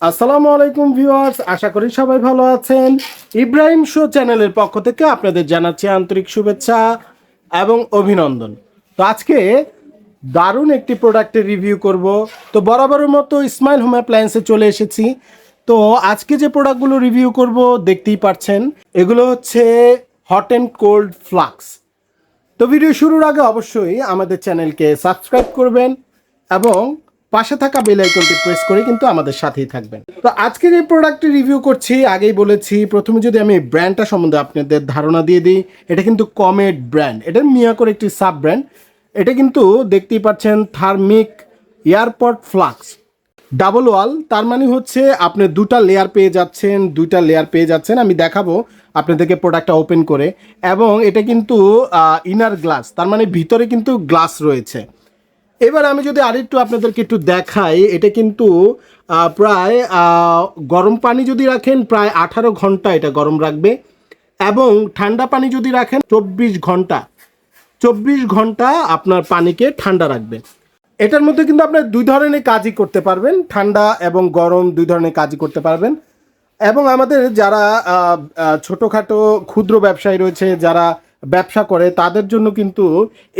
আসসালামু আলাইকুম ভিউয়ার্স, আশা করি সবাই ভালো আছেন। ইব্রাহিম শো চ্যানেলের পক্ষ থেকে আপনাদের জানাচ্ছি আন্তরিক শুভেচ্ছা এবং অভিনন্দন। তো আজকে দারুণ একটি প্রোডাক্টের রিভিউ করব। তো বরাবরের মতো ইসমাইল হোম অ্যাপ্লায়েন্সে চলে এসেছি। তো আজকে যে প্রোডাক্টগুলো রিভিউ করব দেখতেই পাচ্ছেন, এগুলো হচ্ছে হট অ্যান্ড কোল্ড ফ্লাক্স। তো ভিডিও শুরুর আগে অবশ্যই আমাদের চ্যানেলকে সাবস্ক্রাইব করবেন এবং পাশে থাকা বেল আইকনটি প্রেস করে কিন্তু আমাদের সাথেই থাকবেন। তো আজকে যে প্রোডাক্টটি রিভিউ করছি, আগেই বলেছি, প্রথমে যদি আমি ব্র্যান্ডটা সম্বন্ধে আপনাদের ধারণা দিয়ে দিই, এটা কিন্তু কমেট ব্র্যান্ড, এটা মিয়াকোর একটি সাব ব্র্যান্ড। এটা কিন্তু দেখতেই পাচ্ছেন থার্মিক এয়ারপড ফ্লাক্স ডাবল ওয়াল, তার মানে হচ্ছে আপনি দুটা লেয়ার পেয়ে যাচ্ছেন। আমি দেখাবো আপনাদেরকে প্রোডাক্টটা ওপেন করে। এবং এটা কিন্তু ইনার গ্লাস, তার মানে ভিতরে কিন্তু গ্লাস রয়েছে। এবার আমি যদি আরেকটু আপনাদেরকে একটু দেখাই, এটা কিন্তু প্রায় গরম পানি যদি রাখেন প্রায় 18 ঘন্টা এটা গরম রাখবে, এবং ঠান্ডা পানি যদি রাখেন 24 ঘন্টা আপনার পানিকে ঠান্ডা রাখবে। এটার মধ্যে কিন্তু আপনার দুই ধরনের কাজই করতে পারবেন, ঠান্ডা এবং গরম দুই ধরনের কাজই করতে পারবেন। এবং আমাদের যারা ছোটোখাটো ক্ষুদ্র ব্যবসায়ী রয়েছে, যারা ব্যবসা করে, তাদের জন্য কিন্তু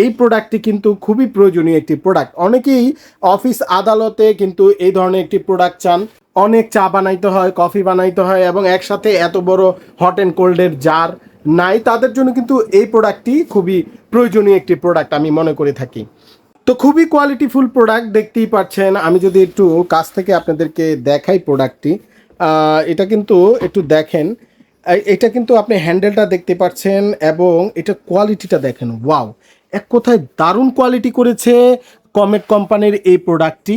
এই প্রোডাক্টটি কিন্তু খুবই প্রয়োজনীয় একটি প্রোডাক্ট। অনেকেই অফিস আদালতে কিন্তু এই ধরনের একটি প্রোডাক্ট চান। অনেক চা বানাইতে হয়, কফি বানাইতে হয়, এবং একসাথে এত বড় হট অ্যান্ড কোল্ডের জার নাই, তাদের জন্য কিন্তু এই প্রোডাক্টটি খুবই প্রয়োজনীয় একটি প্রোডাক্ট আমি মনে করে থাকি। তো খুবই কোয়ালিটিফুল প্রোডাক্ট, দেখতেই পাচ্ছেন। আমি যদি একটু কাছ থেকে আপনাদেরকে দেখাই প্রোডাক্টটি, এটা কিন্তু একটু দেখেন, এটা কিন্তু আপনি হ্যান্ডেলটা দেখতে পাচ্ছেন এবং এটা কোয়ালিটিটা দেখেন, ওয়াও, এক কথায় দারুণ কোয়ালিটি করেছে কমেট কোম্পানির এই প্রোডাক্টটি।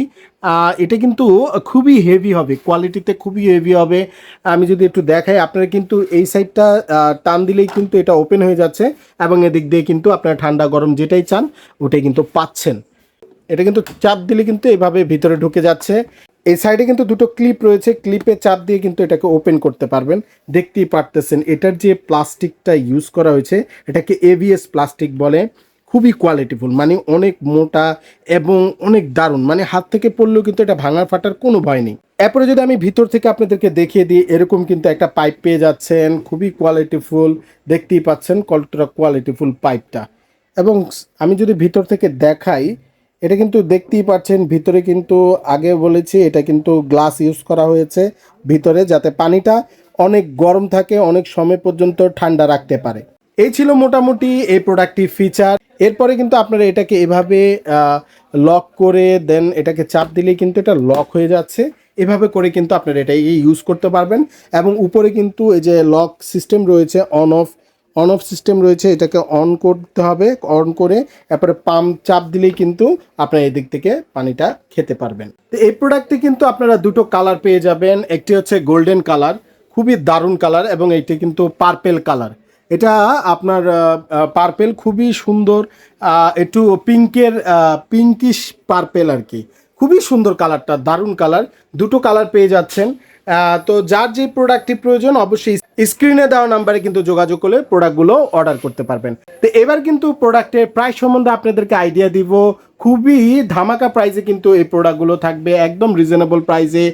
এটা কিন্তু খুবই হেভি হবে, কোয়ালিটিতে খুবই হেভি হবে। আমি যদি একটু দেখাই, আপনারা কিন্তু এই সাইডটা টান দিলেই কিন্তু এটা ওপেন হয়ে যাচ্ছে, এবং এদিক দিয়ে কিন্তু আপনারা ঠান্ডা গরম যেটাই চান ওটাই কিন্তু পাচ্ছেন। এটা কিন্তু চাপ দিলে কিন্তু এভাবে ভিতরে ঢুকে যাচ্ছে। এই সাইডে কিন্তু দুটো ক্লিপ রয়েছে, ক্লিপে চাপ দিয়ে কিন্তু এটাকে ওপেন করতে পারবেন। দেখতেই পারতেছেন এটার যে প্লাস্টিকটা ইউজ করা হয়েছে, এটাকে এবিএস প্লাস্টিক বলে। খুবই কোয়ালিটিফুল, মানে অনেক মোটা এবং অনেক দারুণ, মানে হাত থেকে পড়লেও কিন্তু এটা ভাঙার ফাটার কোনো ভয় নেই। এরপরে যদি আমি ভিতর থেকে আপনাদেরকে দেখিয়ে দিই, এরকম কিন্তু একটা পাইপ পেয়ে যাচ্ছেন, খুবই কোয়ালিটিফুল। দেখতেই পাচ্ছেন কতটা কোয়ালিটিফুল পাইপটা। এবং আমি যদি ভিতর থেকে দেখাই, এটা কিন্তু দেখতেই পাচ্ছেন ভিতরে কিন্তু, আগে বলেছি, এটা কিন্তু গ্লাস ইউজ করা হয়েছে ভিতরে, যাতে পানিটা অনেক গরম থাকে, অনেক সময় পর্যন্ত ঠান্ডা রাখতে পারে। এই ছিল মোটামুটি এই প্রোডাক্টটির ফিচার। এরপরে কিন্তু আপনারা এটাকে এভাবে লক করে দেন, এটাকে চাপ দিলেই কিন্তু এটা লক হয়ে যাচ্ছে। এভাবে করে কিন্তু আপনারা এটা ইউজ করতে পারবেন। এবং উপরে কিন্তু এই যে লক সিস্টেম রয়েছে, অন অফ সিস্টেম রয়েছে, এটাকে অন করতে হবে। অন করে তারপরে পাম্প চাপ দিলেই কিন্তু আপনারা এদিক থেকে পানিটা খেতে পারবেন। তো এই প্রোডাক্টে কিন্তু আপনারা দুটো কালার পেয়ে যাবেন, একটি হচ্ছে গোল্ডেন কালার, খুবই দারুণ কালার, এবং এইটি কিন্তু পার্পেল কালার। এটা আপনার পার্পেল, খুবই সুন্দর, একটু পিঙ্কিশ পার্পেল আর কি। খুবই সুন্দর কালারটা, দারুণ কালার, দুটো কালার পেয়ে যাচ্ছেন। তো যার যে প্রোডাক্টটি প্রয়োজন অবশ্যই স্ক্রিনে দেওয়া নাম্বারে কিন্তু যোগাযোগ করলে প্রোডাক্টগুলো অর্ডার করতে পারবেন। তো এবার কিন্তু প্রোডাক্টের প্রাইস সম্বন্ধে আপনাদেরকে আইডিয়া দিব। খুবই ধামাকা প্রাইসে কিন্তু এই প্রোডাক্টগুলো থাকবে, একদম রিজনেবল প্রাইসে,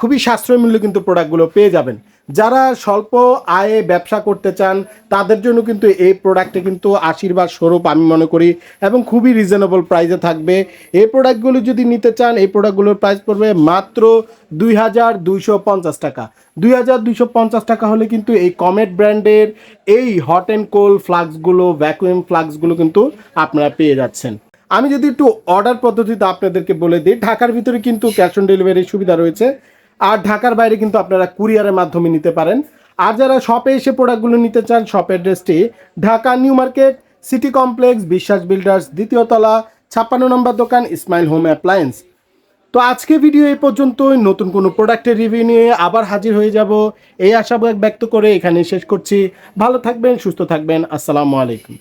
খুবই সাশ্রয় মূল্যে কিন্তু প্রোডাক্টগুলো পেয়ে যাবেন। যারা স্বল্প আয়ে ব্যবসা করতে চান তাদের জন্য কিন্তু এই প্রোডাক্টে কিন্তু আশীর্বাদ স্বরূপ আমি মনে করি, এবং খুবই রিজনেবল প্রাইসে থাকবে। এই প্রোডাক্টগুলো যদি নিতে চান, এই প্রোডাক্টগুলোর প্রাইস পড়বে মাত্র 2250 টাকা। 2250 টাকা হলে কিন্তু এই কমেট ব্র্যান্ডের এই হট অ্যান্ড কোল্ড ফ্লাক্সগুলো, ভ্যাকুয়াম ফ্লাক্সগুলো কিন্তু আপনারা পেয়ে যাচ্ছেন। আমি যদি একটু অর্ডার পদ্ধতিতে আপনাদেরকে বলে দিই, ঢাকার ভিতরে কিন্তু ক্যাশ অন ডেলিভারির সুবিধা রয়েছে, আর ঢাকার বাইরে কিন্তু আপনারা কুরিয়ারের মাধ্যমে নিতে পারেন। আর যারা শপে এসে প্রোডাক্টগুলো নিতে চান, শপের অ্যাড্রেসটি Dhaka new market city complex, বিশ্বাস বিল্ডার্স, দ্বিতীয় তলা, 56 নম্বর দোকান, ইসমাইল হোম অ্যাপ্লায়েন্স। তো আজকে ভিডিও এই পর্যন্তই। নতুন কোনো প্রোডাক্টের রিভিউ নিয়ে আবার হাজির হয়ে যাব এই আশা ব্যক্ত করে এখানে শেষ করছি। ভালো থাকবেন, সুস্থ থাকবেন। আসসালামু আলাইকুম।